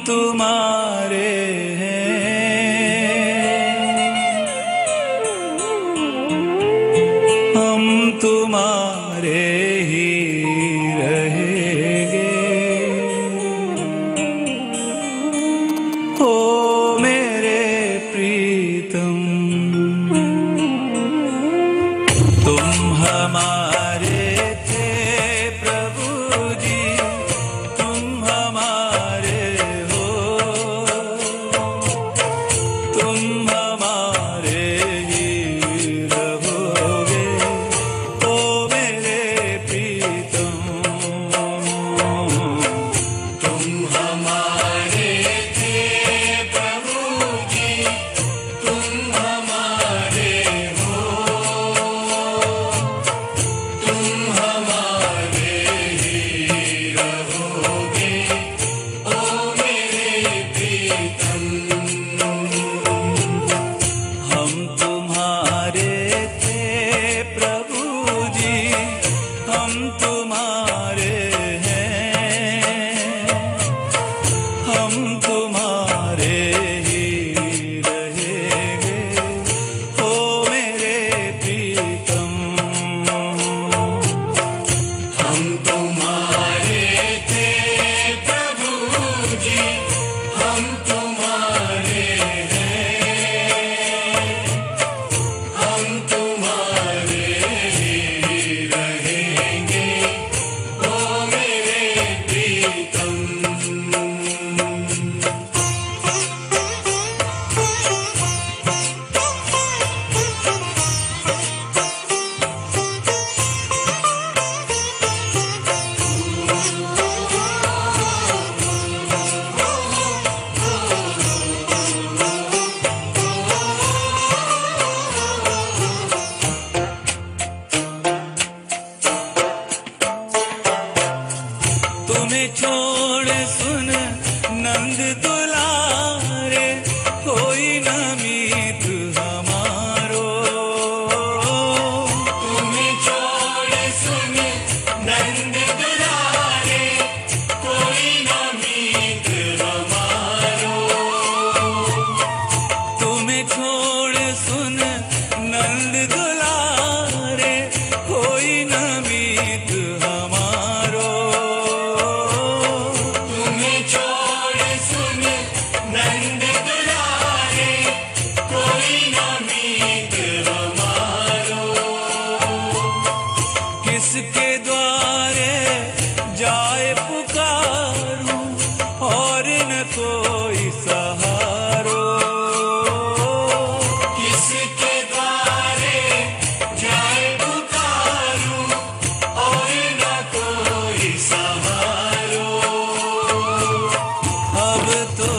तुम्हारे तुम्हारे ही रहेंगे। ओ मेरे प्रीतम, तुम हमारे थे प्रभु जी, तुम हमारे हो, तुम हमारे ही रहोगे। तुम्हें छोड़ सुन नंद दुलारे, कोई न मीत हमारो। तुम्हें छोड़ सुन नंद दुलारे, कोई न मीत हमारो। तुम्हें छोड़ सुन नंद दुलारे, कोई न मीत हमारो। नंद दुलारे, कोई न मीत हमारो। किसके द्वारे जाए पुकारूं, और न कोई सहारो। किसके द्वारे जाए पुकारूं, और न कोई सहारो। अब तो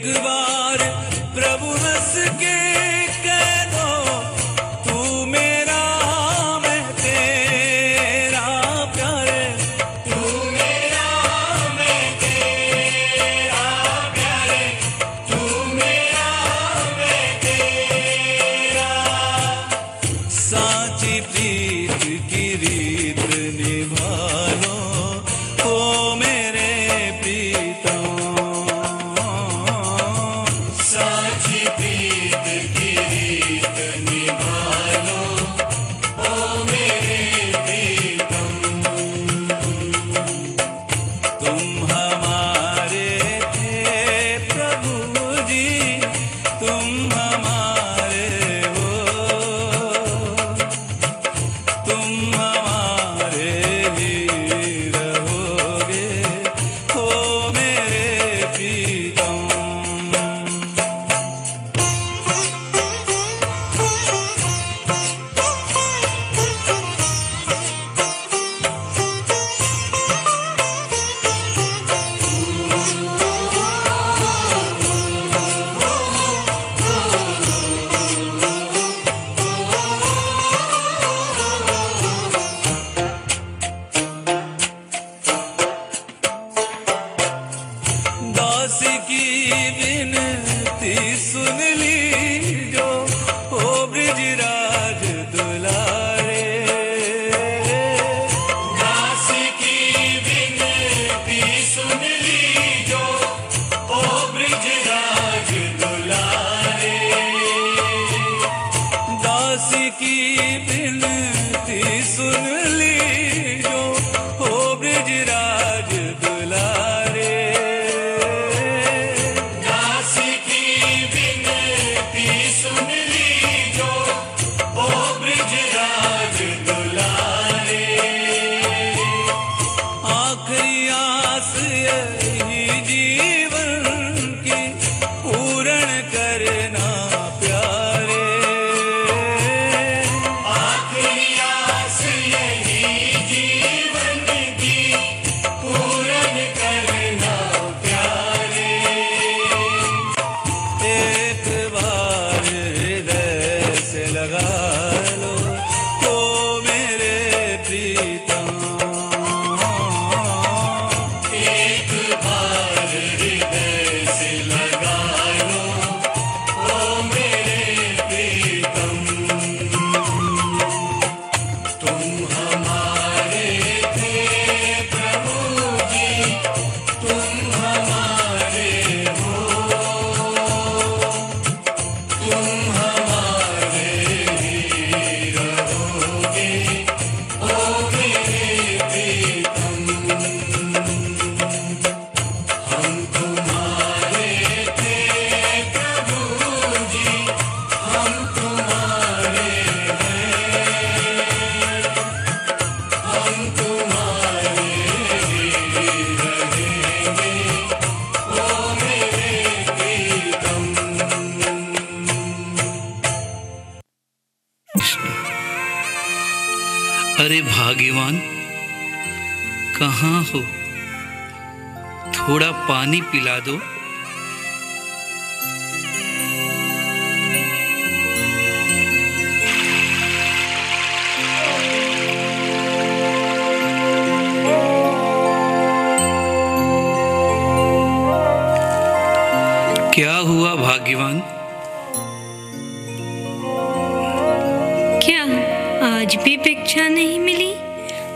एक बार प्रभु हंस के कह दो, तू मेरा मैं तेरा प्यारे, तू मेरा मैं तेरा प्यारे, तू मेरा मैं तेरा। साची प्रीत की रीत निभा लो, ओ मेरे प्रीतम। साची प्रीत की रीत निभा लो, ओ मेरे प्रीतम। तुम हमारे थे प्रभु जी, तुम हमारे हो, तुम हमारे ही रहोगे, हो मेरे प्रीतम। दास की विनती सुन ली जो, ओ ब्रिजराज दुलारे। दास की विनती सुन ली जो, ओ ब्रिजराज दुलारे। दास की विनती सुन ली जो, ओ ब्रिजराज दुलारे। दास की विनती सुन ली जो, ओ ब्रिजराज दुलारे। आखिरी आस यही जीवन की पूर्ण करना प्यारे। आखिरी आस यही जीवन की पूर्ण करना प्यारे। एक बार हृदय से लगा लो, ओ मेरे प्रीतम। एक बार हृदय से लगा लो, ओ मेरे प्रीतम। तुम हमारे थे प्रभु जी, तुम हमारे हो, तुम हमारे ही रहोगे, ओ मेरे प्रीतम। हम तुम्हारे थे प्रभु जी, हम तुम्हारे हैं, हम तुम्हारे ही रहेंगे, ओ मेरे प्रीतम। अरे भाग्यवान, कहाँ हो? थोड़ा पानी पिला दो। क्या हुआ भाग्यवान? क्या आज भी भिक्षा नहीं मिली?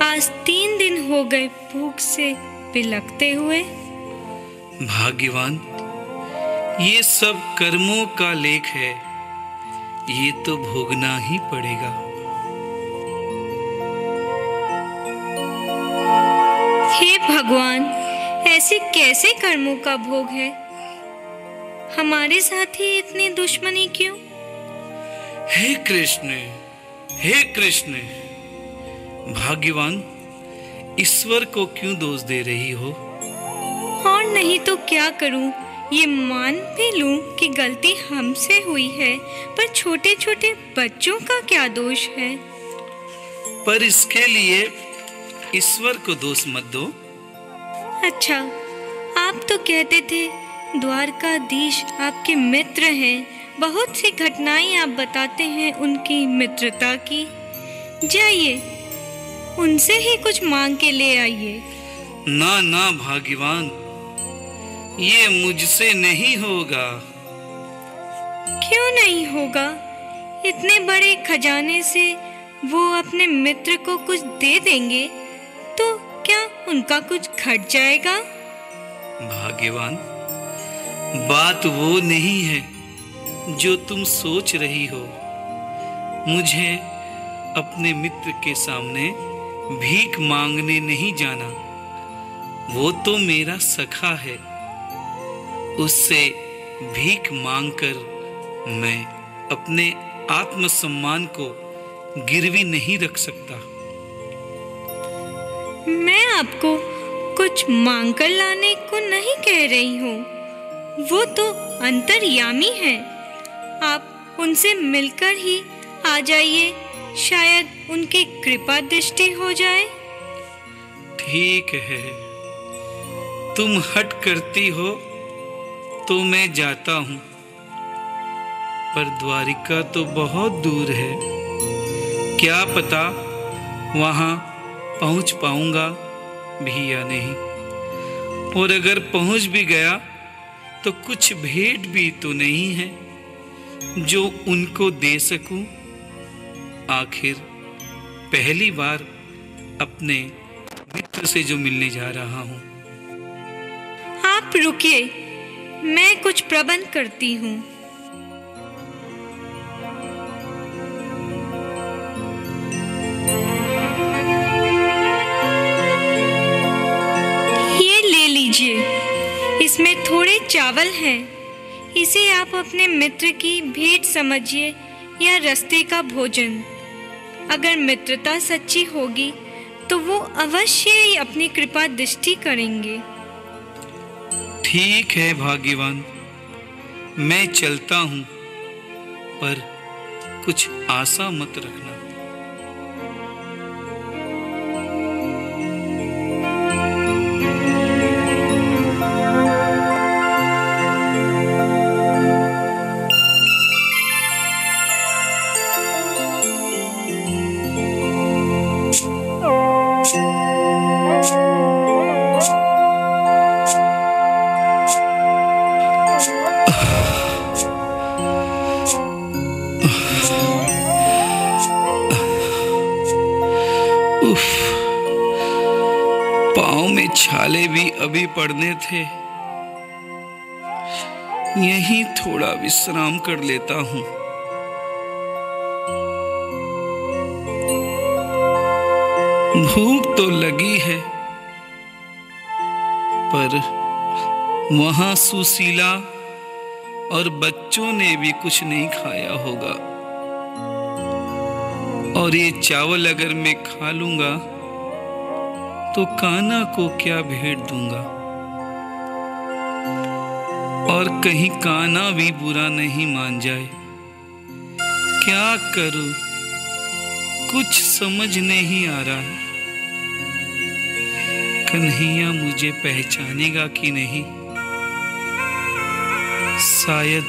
आज 3 दिन हो गए भूख से बिलखते हुए। भाग्यवान, ये सब कर्मों का लेख है, ये तो भोगना ही पड़ेगा। हे भगवान, ऐसे कैसे कर्मों का भोग है? हमारे साथ ही इतनी दुश्मनी क्यों? हे कृष्ण, हे कृष्ण, भाग्यवान, ईश्वर को क्यों दोष दे रही हो? और नहीं तो क्या करूं? ये मान भी लूं कि गलती हमसे हुई है, पर छोटे छोटे बच्चों का क्या दोष है? पर इसके लिए ईश्वर को दोष मत दो। अच्छा, आप तो कहते थे द्वारकाधीश आपके मित्र हैं। बहुत सी घटनाएं आप बताते हैं उनकी मित्रता की। जाइए, उनसे ही कुछ मांग के ले आइए। ना ना भाग्यवान, ये मुझसे नहीं होगा। क्यों नहीं होगा? इतने बड़े खजाने से वो अपने मित्र को कुछ दे देंगे तो क्या उनका कुछ घट जाएगा? भाग्यवान, बात वो नहीं है जो तुम सोच रही हो। मुझे अपने मित्र के सामने भीख मांगने नहीं जाना। वो तो मेरा सखा है। उससे भीख मांगकर मैं अपने आत्मसम्मान को गिरवी नहीं रख सकता। मैं आपको कुछ मांग कर लाने को नहीं कह रही हूँ। वो तो अंतर्यामी है। आप उनसे मिलकर ही आ जाइए, शायद उनकी कृपा दृष्टि हो जाए। ठीक है, तुम हट करती हो तो मैं जाता हूँ, पर द्वारिका तो बहुत दूर है। क्या पता वहाँ पहुँच पाऊंगा भी या नहीं। और अगर पहुँच भी गया तो कुछ भेंट भी तो नहीं है जो उनको दे सकूं। आखिर पहली बार अपने मित्र से जो मिलने जा रहा हूँ। आप रुकिए, मैं कुछ प्रबंध करती हूँ। ये ले लीजिए, इसमें थोड़े चावल हैं। इसे आप अपने मित्र की भेंट समझिए या रास्ते का भोजन। अगर मित्रता सच्ची होगी तो वो अवश्य ही अपनी कृपा दृष्टि करेंगे। ठीक है भाग्यवान, मैं चलता हूँ, पर कुछ आशा मत रखना। उफ, पाँव में छाले भी अभी पड़ने थे। यहीं थोड़ा विश्राम कर लेता हूँ। भूख तो लगी है, पर वहां सुशीला और बच्चों ने भी कुछ नहीं खाया होगा। और ये चावल अगर मैं खा लूंगा तो कान्हा को क्या भेंट दूंगा। और कहीं कान्हा भी बुरा नहीं मान जाए। क्या करूं, कुछ समझ नहीं आ रहा है। कन्हैया मुझे पहचानेगा कि नहीं। शायद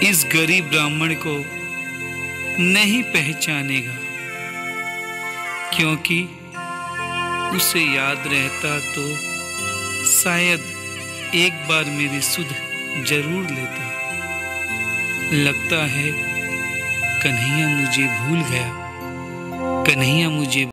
इस गरीब ब्राह्मण को नहीं पहचानेगा, क्योंकि उसे याद रहता तो शायद एक बार मेरी सुध जरूर लेता। लगता है कन्हैया मुझे भूल गया। कन्हैया मुझे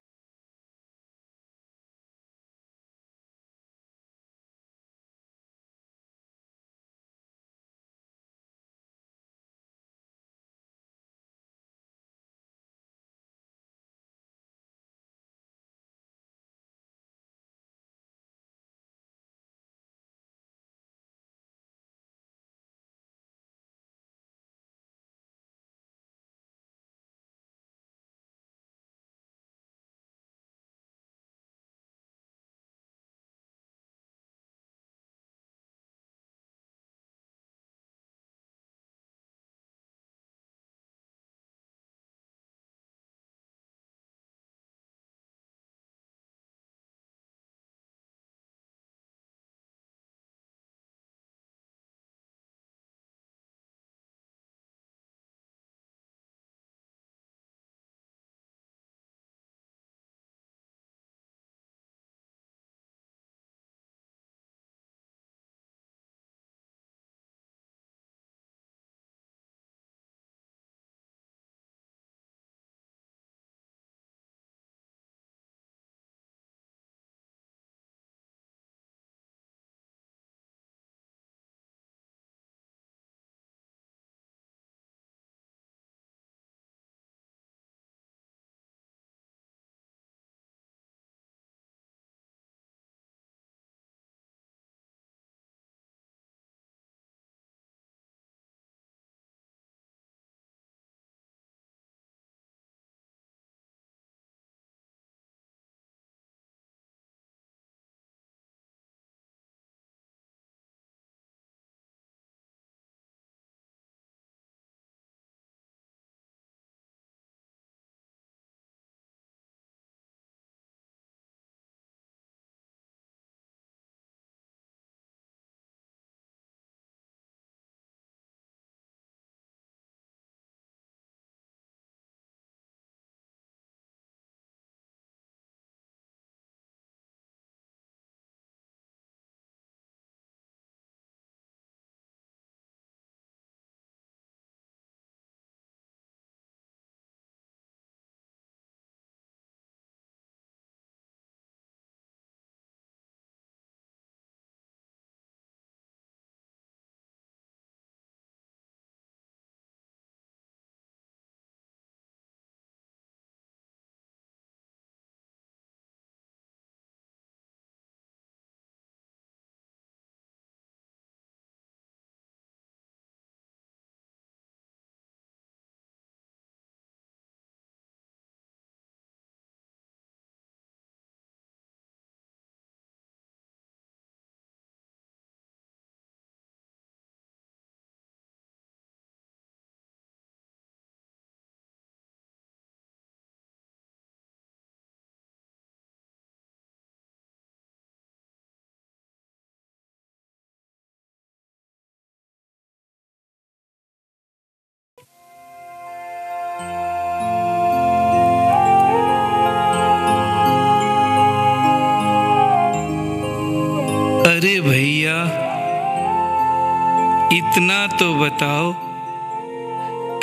इतना तो बताओ,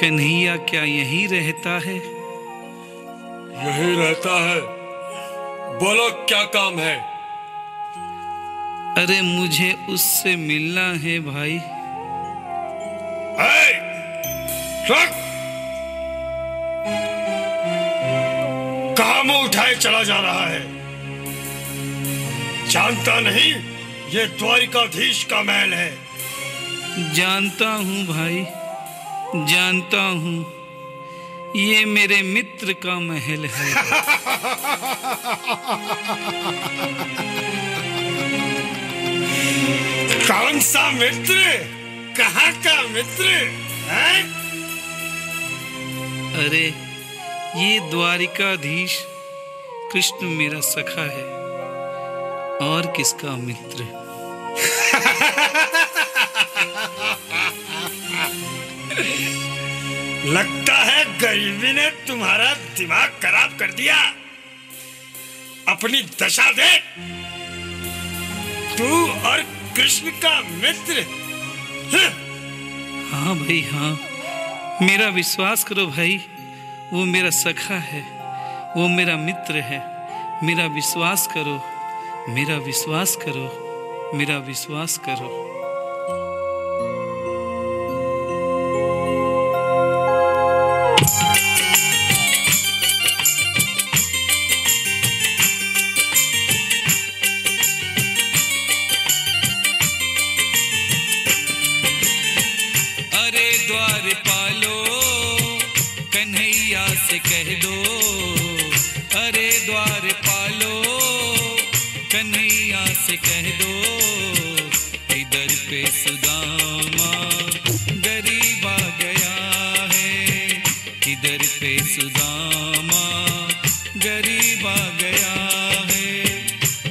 कन्हैया क्या यहीं रहता है? यही रहता है। बोलो क्या काम है? अरे मुझे उससे मिलना है भाई। रुक! कहाँ मुंह उठाए चला जा रहा है? जानता नहीं ये द्वारिकाधीश का महल है? जानता हूँ भाई, जानता हूँ। ये मेरे मित्र का महल है। कौन सा मित्र? कहाँ का मित्र है? अरे ये द्वारिकाधीश कृष्ण मेरा सखा है, और किसका मित्र? लगता है गरीबी ने तुम्हारा दिमाग खराब कर दिया। अपनी दशा देख। तू और कृष्ण का मित्र। हाँ भाई हाँ, मेरा विश्वास करो भाई, वो मेरा सखा है, वो मेरा मित्र है। मेरा विश्वास करो, मेरा विश्वास करो, मेरा विश्वास करो। अरे द्वारपालो कन्हैया से कह दो, अरे द्वारपालो कन्हैया से कह दो, इधर पे सुदामा गरीब आ गया है, इधर पे सुदामा गरीब आ गया है।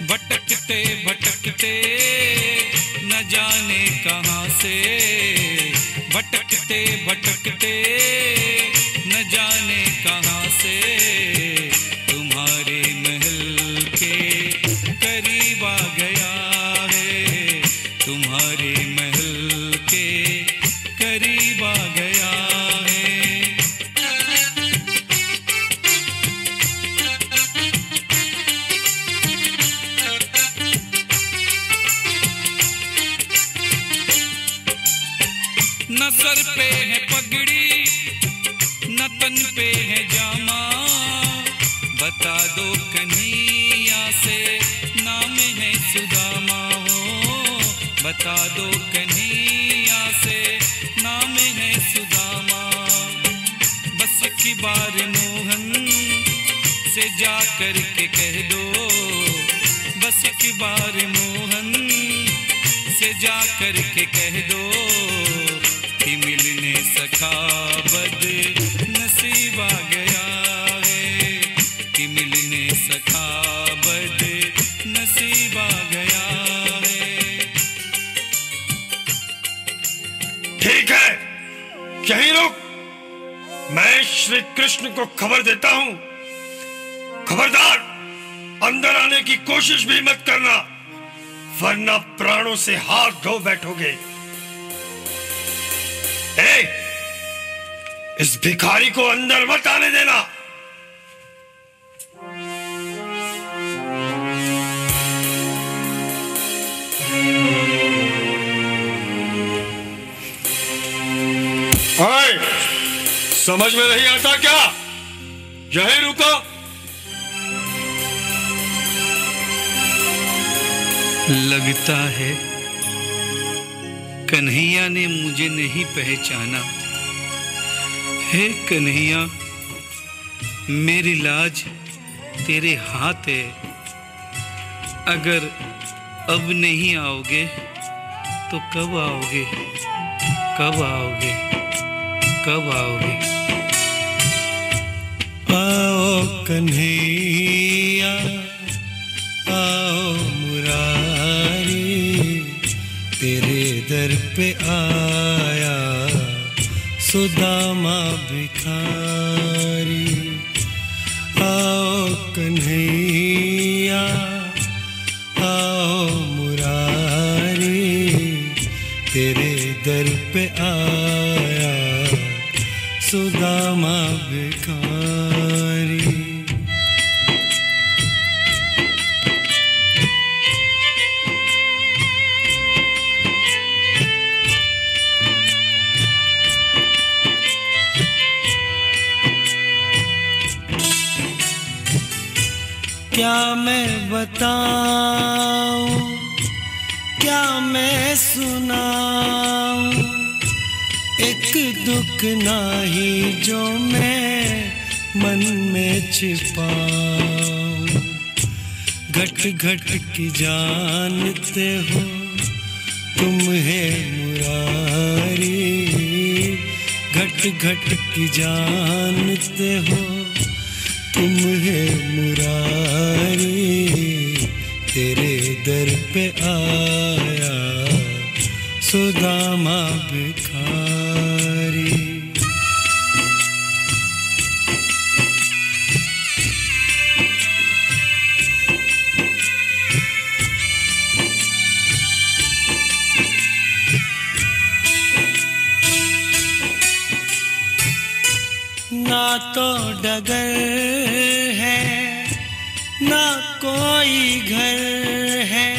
भटकते भटकते न जाने कहाँ से, भटकते भटकते न जाने कहाँ से, तुम्हारे महल के करीब आ गया है, तुम्हारे महल के करीब आ गया है। न सर पे है पगड़ी, न तन पे है जामा, बता दो कन्हैया से नाम है सुदामा हो, बता दो कन्हैया से नाम है सुदामा। बस की बार मोहन से जा कर के कह दो, बस की बार मोहन से जा कर के कह दो, कि मिलने सखा बद नसीब आ गया है, कि मिलने सखा बद नसीब आ गया है। ठीक है, यहीं रुक। मैं श्री कृष्ण को खबर देता हूं। खबरदार, अंदर आने की कोशिश भी मत करना, वरना प्राणों से हाथ धो बैठोगे। इस भिखारी को अंदर मत आने देना। ओए, समझ में नहीं आता क्या? यहीं रुको। लगता है कन्हैया ने मुझे नहीं पहचाना। हे कन्हैया, मेरी लाज तेरे हाथ है। अगर अब नहीं आओगे तो कब आओगे? कब आओगे? कब आओगे? आओ कन्हैया, आओ मुरारी, तेरे दर पे आया सुदामा भिखारी। आओ कन्हैया, आओ मुरारी, तेरे दर पे आया सुदामा भिखारी। क्या मैं बताऊं, क्या मैं सुनाऊं, एक दुख नाही जो मैं मन में छिपाऊं। घट घट की जानते हो तुम है मुरारी, घट घट की जानते हो तुम है मुरारी। तेरे दर पे आया सुदामा भिखारी। ना तो डगर है ना कोई घर है,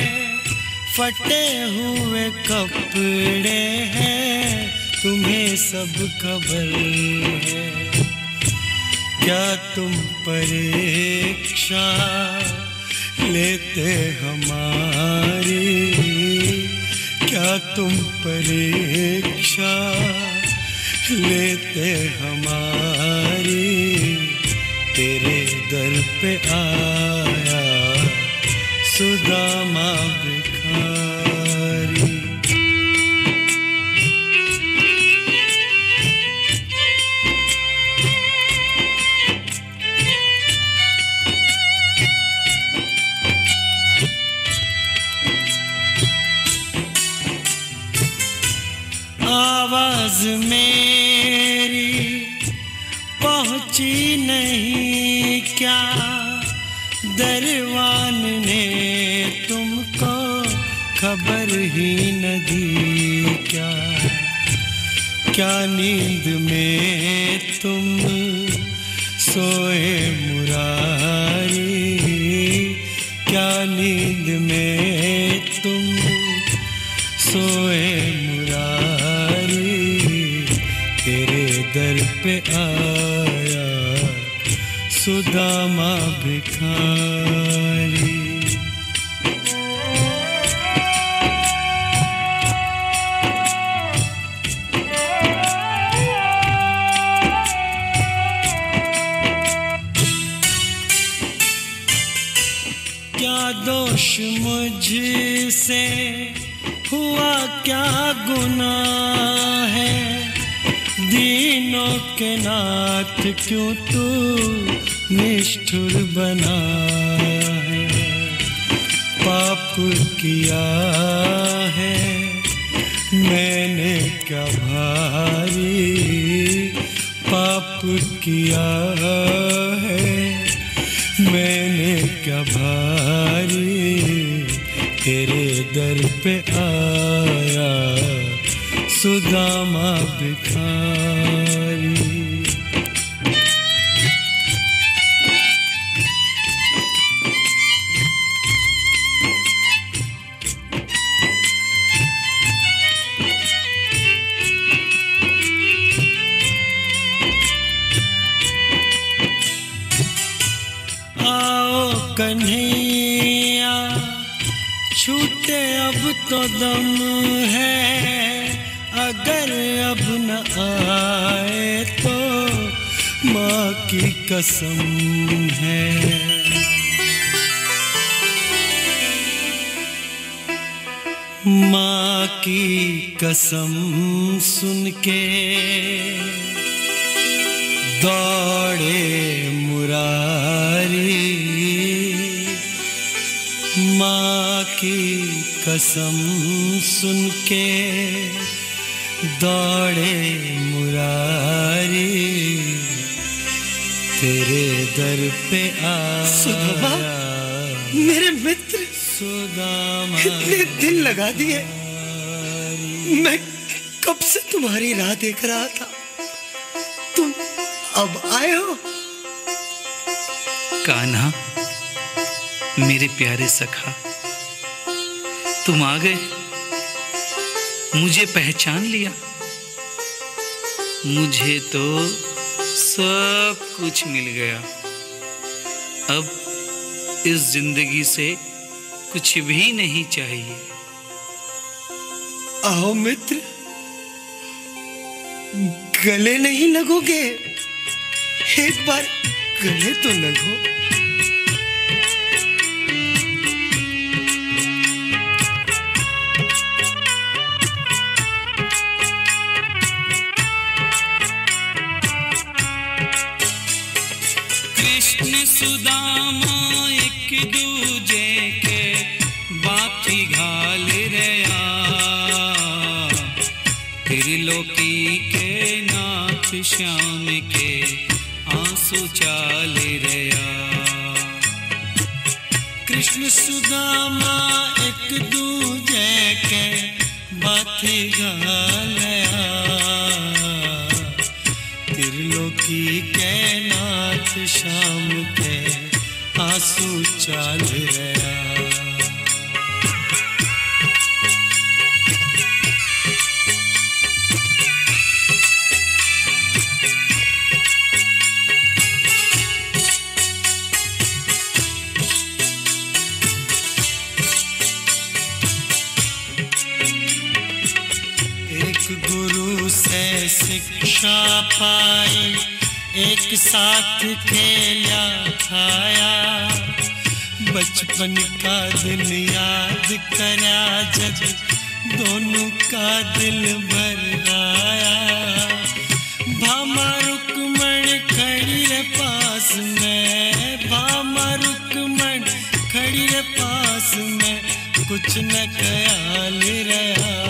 फटे हुए कपड़े हैं तुम्हें सब खबर है। क्या तुम परीक्षा लेते हमारी, क्या तुम परीक्षा लेते हमारी। तेरे दर पे आया सुदामा भिखारी। आवाज मेरी पहुंची नहीं क्या, दरवान ने तुमको खबर ही न दी क्या। क्या नींद में तुम सोए मुरारी, क्या नींद में तुम सोए मुरारी। तेरे दर पे आया सुदामा भिखारी। क्या दोष मुझसे हुआ, क्या गुनाह है, दीनों के नाथ क्यों तू निष्ठुर बना है। पाप किया है मैंने क्या भारी, पाप किया है मैंने क्या भारी। तेरे दर पे आया सुदामा भिखारी। आओ कन्हैया छूटे अब तो दम है, अगर अब न आए तो माँ की कसम है। माँ की कसम सुन के दौड़े मुरारी, माँ की कसम सुन के दौड़े मुरारी। तेरे दर पे आया सुदामा, मेरे मित्र, सुदामा इतने दिन लगा दिए, मैं कब से तुम्हारी राह देख रहा था, तुम अब आए हो। कान्हा, मेरे प्यारे सखा, तुम आ गए। मुझे पहचान लिया। मुझे तो सब कुछ मिल गया। अब इस जिंदगी से कुछ भी नहीं चाहिए। आओ मित्र, गले नहीं लगोगे? एक बार गले तो लगो। कृष्ण सुदामा एक दूजे के बाती घाल रया, त्रिलोकी के नाथ श्याम के आंसू चाल रया। कृष्ण सुदामा एक दूजे के बाती घालया, त्रिलोकी के नाथ श्याम के आंसू चाल रया। गुरु से शिक्षा पाई, एक साथ खेला खाया, बचपन का दिन याद करा जब दोनों का दिल भर आया। भामा रुक्मण खड़ी रे पास में, भामा रुक्मण खड़ी रे पास में, कुछ न ख्याल रहा,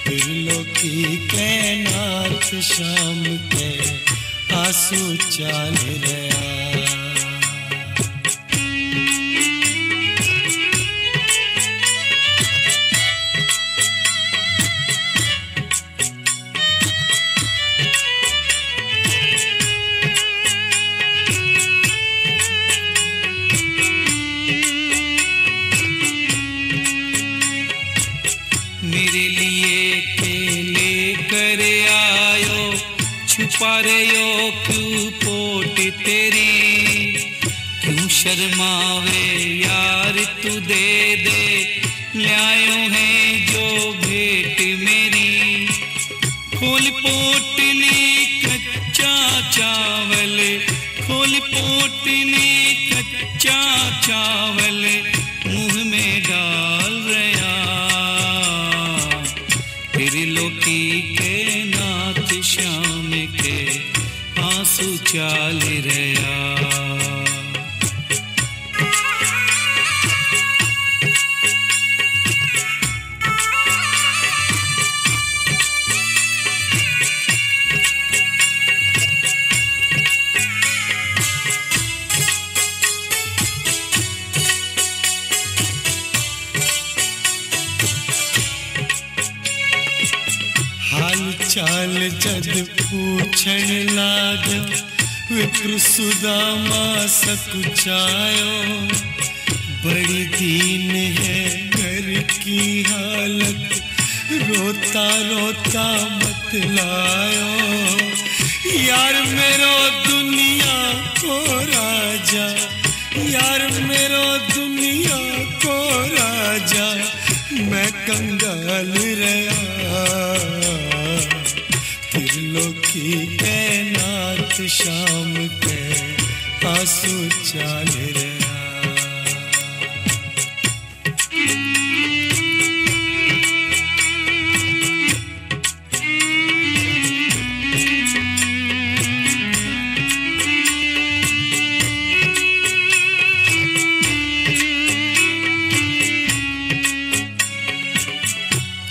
त्रिलोकी के नाथ श्याम के आंसू चाल रहा। मेरे लिए केले कर आयो, छुपा रहो क्यों पोट तेरी, क्यों शर्मावे यार तू दे दे, लायो है जो भेंट मेरी। खोल पोटली कच्चा चावल, खोल पोटली कच्चा चावल, मुंह में डाल रहा, त्रिलोकी के नाथ श्याम के आंसू चाल रहा। हाल चाल जद पूछण लाग, विप्र सुदामा सकुचायो, बड़ी दीन है घर की हालत, रोता रोता बतलायो। यार मेरो दुनिया को राजा, यार मेरो दुनिया को राजा, मैं कंगाल रहा, त्रिलोकी के नाथ श्याम के आंसू चाल रहा।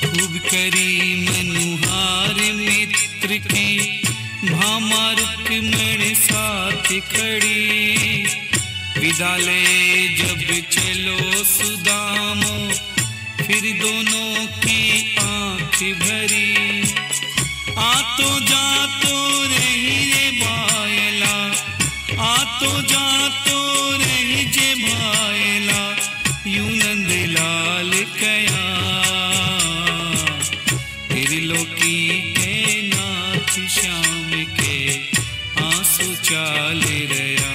खूब करी मनुहार मित्र की, भामा रुक्मण साथ खड़ी, विदा ले जब चलो सुदामो, फिर दोनों की आंख भरी। आतो जातो रही रे बायला, आतो जातो रही जे भायला, यूं नंदलाल कया त्रिलोकी के नाथ श्याम के आंसू चाल रया।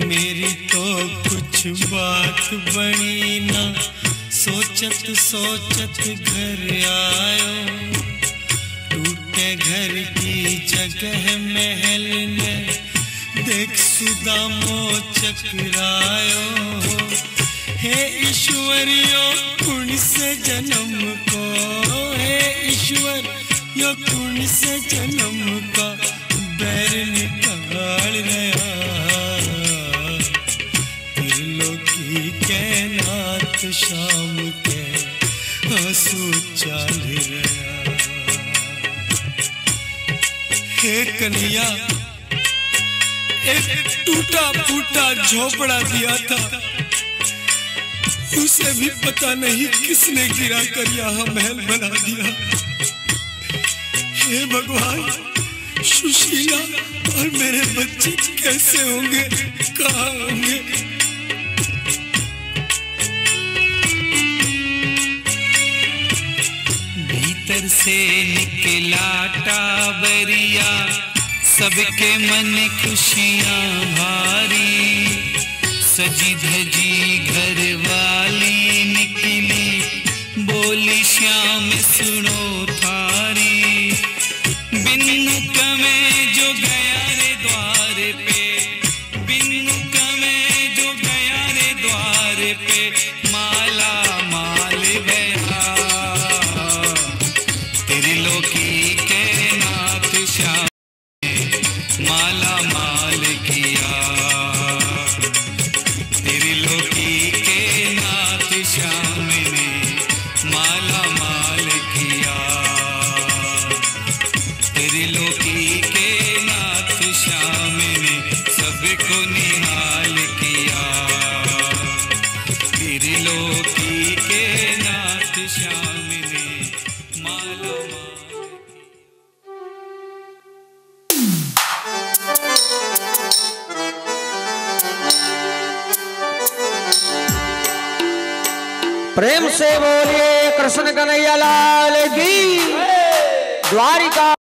मेरी तो कुछ बात बनी ना, सोचत सोचत घर आयो। टूटे घर की जगह महल में देख सुदामो चकरायो। हे ईश्वरियो कुण से जन्म को, हे ईश्वर यो कुण से जन्म का बैर निकाल गया। त्रिलोकी के नाथ श्याम के आंसू चाल रहा। हे कन्हैया, एक टूटा फूटा झोपड़ा दिया था, उसे भी पता नहीं किसने गिरा कर यहाँ महल बना दिया। हे भगवान, सुशीला और मेरे बच्चे कैसे होंगे, कहाँ होंगे? भीतर से निकला टाबरिया, सबके मन खुशियां भारी। सजी धजी घर वाली निकली, बोली श्याम सुनो थारी। बिनु कमे जो गया रे द्वार पे, बिनु कमे जो गया रे द्वार पे, माला माल गया। त्रिलोकी के नाथ श्याम माला माल किया। त्रिलोकी के नाथ श्याम ने माला माल किया। त्रिलोकी के नाथ श्याम ने सबको निहाल किया। त्रिलोकी के नाथ श्याम ने माला माल प्रेम से बोलिए कृष्ण कन्हैया लाल की। द्वारिका